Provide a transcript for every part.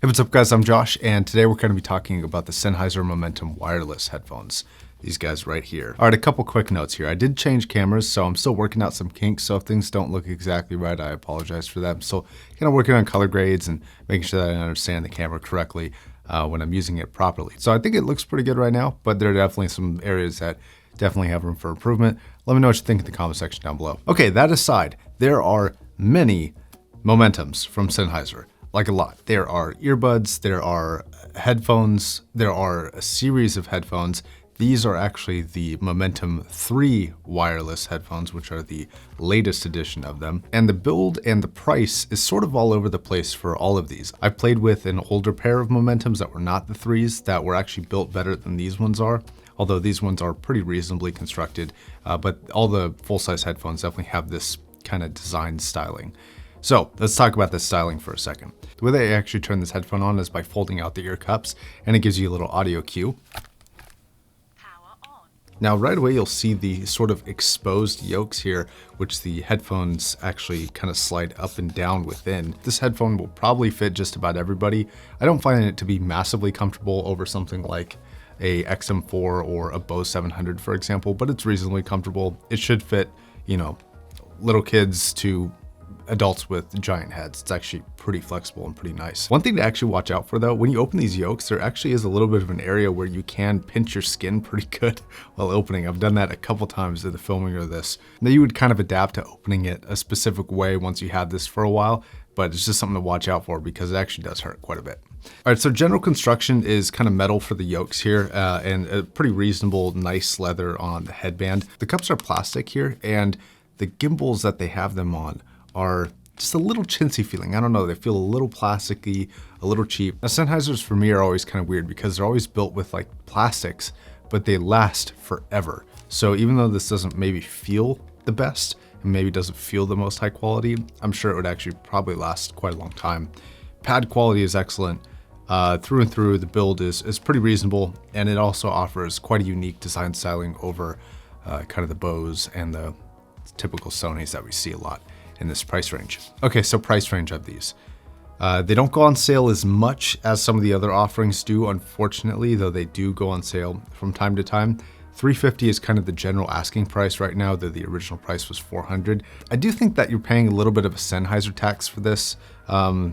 Hey, what's up guys, I'm Josh, and today we're going to be talking about the Sennheiser Momentum wireless headphones. These guys right here. All right, a couple quick notes here. I did change cameras, so I'm still working out some kinks, so if things don't look exactly right, I apologize for that. I'm still kind of working on color grades and making sure that I understand the camera correctly when I'm using it properly. So I think it looks pretty good right now, but there are definitely some areas that definitely have room for improvement. Let me know what you think in the comment section down below. Okay, that aside, there are many Momentums from Sennheiser. Like a lot. There are earbuds, there are headphones, there are a series of headphones. These are actually the Momentum 3 wireless headphones, which are the latest edition of them. And the build and the price is sort of all over the place for all of these. I played with an older pair of Momentums that were not the 3s that were actually built better than these ones are. Although these ones are pretty reasonably constructed, but all the full-size headphones definitely have this kind of design styling. So let's talk about the styling for a second. The way that I actually turn this headphone on is by folding out the ear cups, and it gives you a little audio cue. Power on. Now right away you'll see the sort of exposed yokes here, which the headphones actually kind of slide up and down within. This headphone will probably fit just about everybody. I don't find it to be massively comfortable over something like a XM4 or a Bose 700, for example, but it's reasonably comfortable. It should fit, you know, little kids to adults with giant heads. It's actually pretty flexible and pretty nice. One thing to actually watch out for though, when you open these yokes, there actually is a little bit of an area where you can pinch your skin pretty good while opening. I've done that a couple times in the filming of this. Now you would kind of adapt to opening it a specific way once you had this for a while, but it's just something to watch out for because it actually does hurt quite a bit. All right, so general construction is kind of metal for the yokes here and a pretty reasonable, nice leather on the headband. The cups are plastic here, and the gimbals that they have them on are just a little chintzy feeling. I don't know, they feel a little plasticky, a little cheap. Now Sennheisers for me are always kind of weird because they're always built with like plastics, but they last forever. So even though this doesn't maybe feel the best, and maybe doesn't feel the most high quality, I'm sure it would actually probably last quite a long time. Pad quality is excellent. Through and through, the build is pretty reasonable, and it also offers quite a unique design styling over kind of the Bose and the typical Sonys that we see a lot in this price range. Okay, so price range of these. They don't go on sale as much as some of the other offerings do, unfortunately, though they do go on sale from time to time. $350 is kind of the general asking price right now, though the original price was $400. I do think that you're paying a little bit of a Sennheiser tax for this, I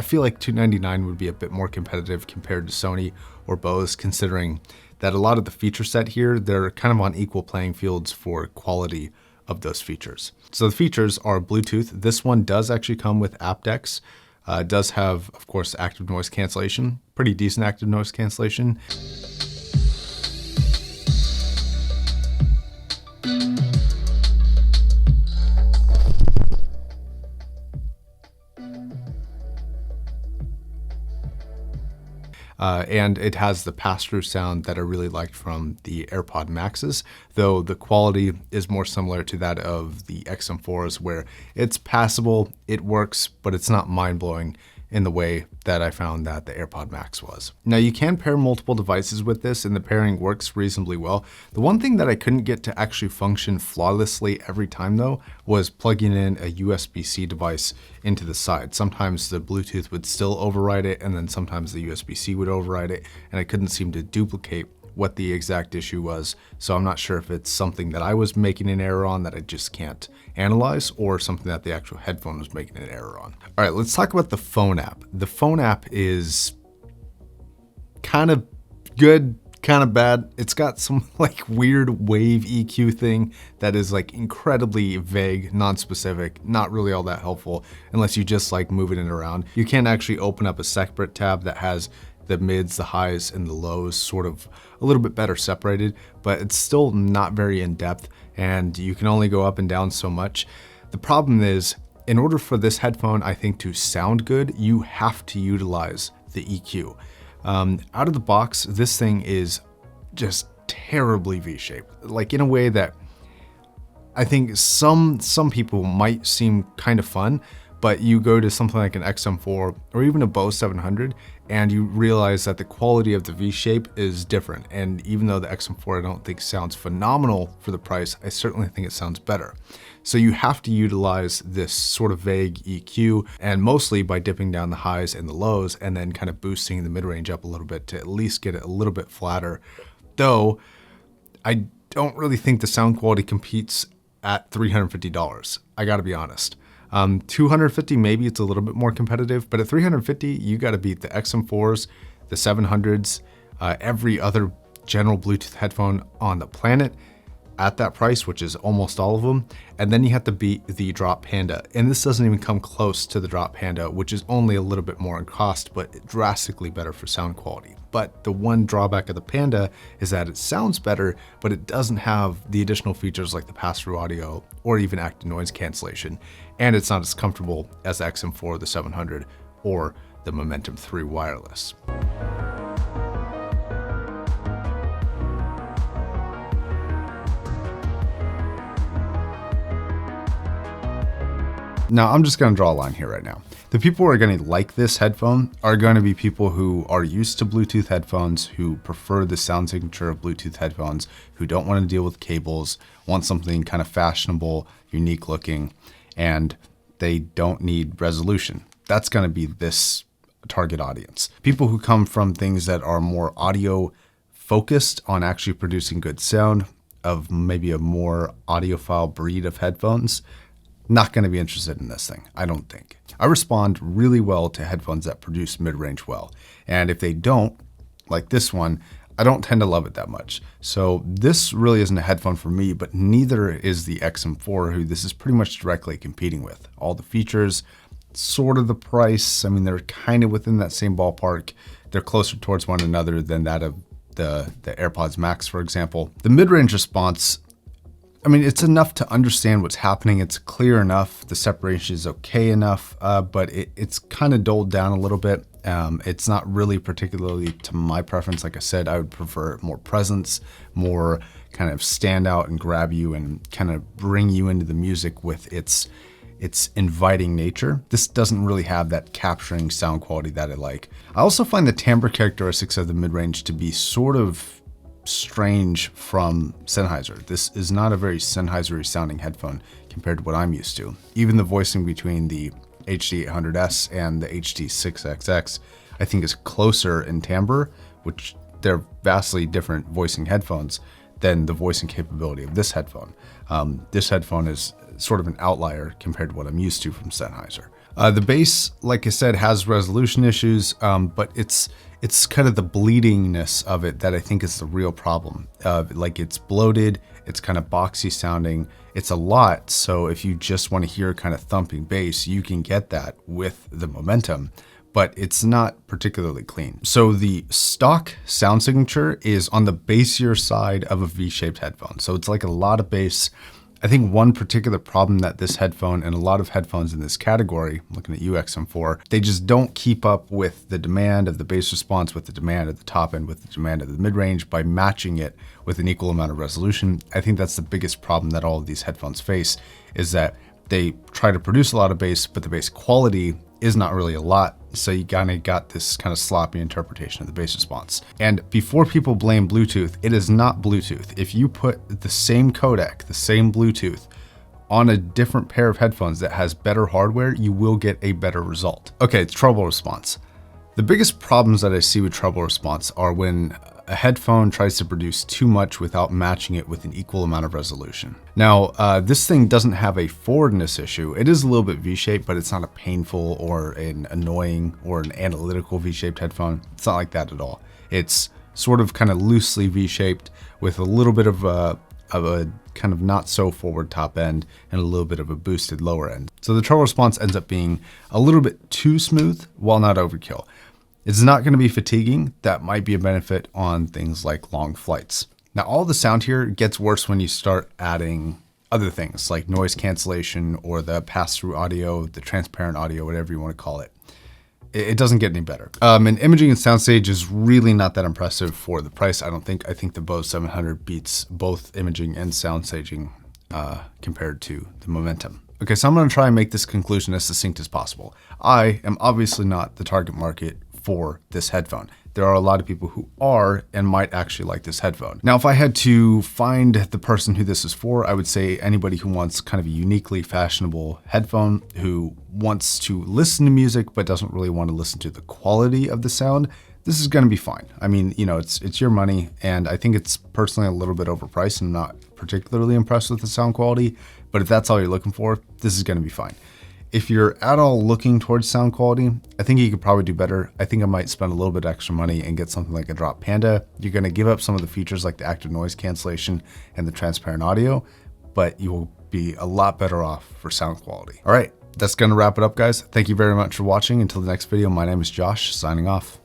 feel like $299 would be a bit more competitive compared to Sony or Bose, considering that a lot of the feature set here, they're kind of on equal playing fields for quality of those features. So the features are Bluetooth. This one does actually come with DACS. It does have, of course, active noise cancellation, pretty decent active noise cancellation. And it has the pass-through sound that I really liked from the AirPod Maxes, though the quality is more similar to that of the XM4s, where it's passable, it works, but it's not mind-blowing in the way that I found that the AirPod Max was. Now you can pair multiple devices with this, and the pairing works reasonably well. The one thing that I couldn't get to actually function flawlessly every time though was plugging in a USB-C device into the side. Sometimes the Bluetooth would still override it, and then sometimes the USB-C would override it, and I couldn't seem to duplicate what the exact issue was. So I'm not sure if it's something that I was making an error on that I just can't analyze, or something that the actual headphone was making an error on. All right, let's talk about the phone app. The phone app is kind of good, kind of bad. It's got some like weird wave EQ thing that is like incredibly vague, non-specific, not really all that helpful unless you just like moving it around. You can actually open up a separate tab that has the mids, the highs, and the lows sort of a little bit better separated, but it's still not very in-depth, and you can only go up and down so much. The problem is, in order for this headphone, I think, to sound good, you have to utilize the EQ. Out of the box, this thing is just terribly V-shaped, like in a way that I think some people might seem kind of fun, but you go to something like an XM4 or even a Bose 700 and you realize that the quality of the V-shape is different. And even though the XM4 I don't think sounds phenomenal for the price, I certainly think it sounds better. So you have to utilize this sort of vague EQ, and mostly by dipping down the highs and the lows and then kind of boosting the mid-range up a little bit to at least get it a little bit flatter. Though I don't really think the sound quality competes at $350. I gotta be honest. $250, maybe it's a little bit more competitive, but at $350, you gotta beat the XM4s, the 700s, every other general Bluetooth headphone on the planet at that price, which is almost all of them. And then you have to beat the Drop Panda. And this doesn't even come close to the Drop Panda, which is only a little bit more in cost, but drastically better for sound quality. But the one drawback of the Panda is that it sounds better, but it doesn't have the additional features like the pass-through audio or even active noise cancellation. And it's not as comfortable as the XM4, the 700, or the Momentum 3 wireless. Now, I'm just gonna draw a line here right now. The people who are gonna like this headphone are gonna be people who are used to Bluetooth headphones, who prefer the sound signature of Bluetooth headphones, who don't wanna deal with cables, want something kind of fashionable, unique looking, and they don't need resolution. That's gonna be this target audience. People who come from things that are more audio focused on actually producing good sound, of maybe a more audiophile breed of headphones, not going to be interested in this thing, I don't think. I respond really well to headphones that produce mid-range well. And if they don't, like this one, I don't tend to love it that much. So this really isn't a headphone for me, but neither is the XM4, who this is pretty much directly competing with. All the features, sort of the price, I mean, they're kind of within that same ballpark. They're closer towards one another than that of the AirPods Max, for example. The mid-range response, I mean, it's enough to understand what's happening. It's clear enough. The separation is okay enough, but it's kind of dulled down a little bit. It's not really particularly to my preference. Like I said, I would prefer more presence, more kind of stand out and grab you and kind of bring you into the music with its inviting nature. This doesn't really have that capturing sound quality that I like. I also find the timbre characteristics of the mid-range to be sort of strange from Sennheiser. This is not a very Sennheiser-y sounding headphone compared to what I'm used to. Even the voicing between the HD800S and the HD6XX, I think is closer in timbre, which they're vastly different voicing headphones than the voicing capability of this headphone. This headphone is sort of an outlier compared to what I'm used to from Sennheiser. The bass, like I said, has resolution issues, but it's kind of the bleedingness of it that I think is the real problem. Like it's bloated, it's kind of boxy sounding, it's a lot. So if you just want to hear kind of thumping bass, you can get that with the Momentum, but it's not particularly clean. So the stock sound signature is on the bassier side of a V-shaped headphone. So it's like a lot of bass. I think one particular problem that this headphone and a lot of headphones in this category, looking at XM4, they just don't keep up with the demand of the bass response, with the demand at the top end, with the demand of the mid-range by matching it with an equal amount of resolution. I think that's the biggest problem that all of these headphones face, is that they try to produce a lot of bass, but the bass quality is not really a lot. So you kind of got this kind of sloppy interpretation of the bass response. And before people blame Bluetooth, it is not Bluetooth. If you put the same codec, the same Bluetooth on a different pair of headphones that has better hardware, you will get a better result. Okay, it's treble response. The biggest problems that I see with treble response are when a headphone tries to produce too much without matching it with an equal amount of resolution. Now, this thing doesn't have a forwardness issue. It is a little bit V-shaped, but it's not a painful or an annoying or an analytical V-shaped headphone. It's not like that at all. It's sort of kind of loosely V-shaped with a little bit of a kind of not so forward top end and a little bit of a boosted lower end. So the treble response ends up being a little bit too smooth while not overkill. It's not going to be fatiguing. That might be a benefit on things like long flights. Now, all the sound here gets worse when you start adding other things like noise cancellation or the pass-through audio, the transparent audio, whatever you want to call it. It doesn't get any better. And imaging and soundstage is really not that impressive for the price, I don't think. I think the Bose 700 beats both imaging and soundstaging compared to the Momentum. Okay, so I'm gonna try and make this conclusion as succinct as possible. I am obviously not the target market for this headphone. There are a lot of people who are and might actually like this headphone. Now, if I had to find the person who this is for, I would say anybody who wants kind of a uniquely fashionable headphone, who wants to listen to music but doesn't really want to listen to the quality of the sound. This is going to be fine. I mean, you know, it's your money, and I think it's personally a little bit overpriced and I'm not particularly impressed with the sound quality, but if that's all you're looking for, this is going to be fine. If you're at all looking towards sound quality, I think you could probably do better. I think I might spend a little bit extra money and get something like a Drop Panda. You're going to give up some of the features like the active noise cancellation and the transparent audio, but you will be a lot better off for sound quality. All right, that's going to wrap it up, guys. Thank you very much for watching. Until the next video, my name is Josh, signing off.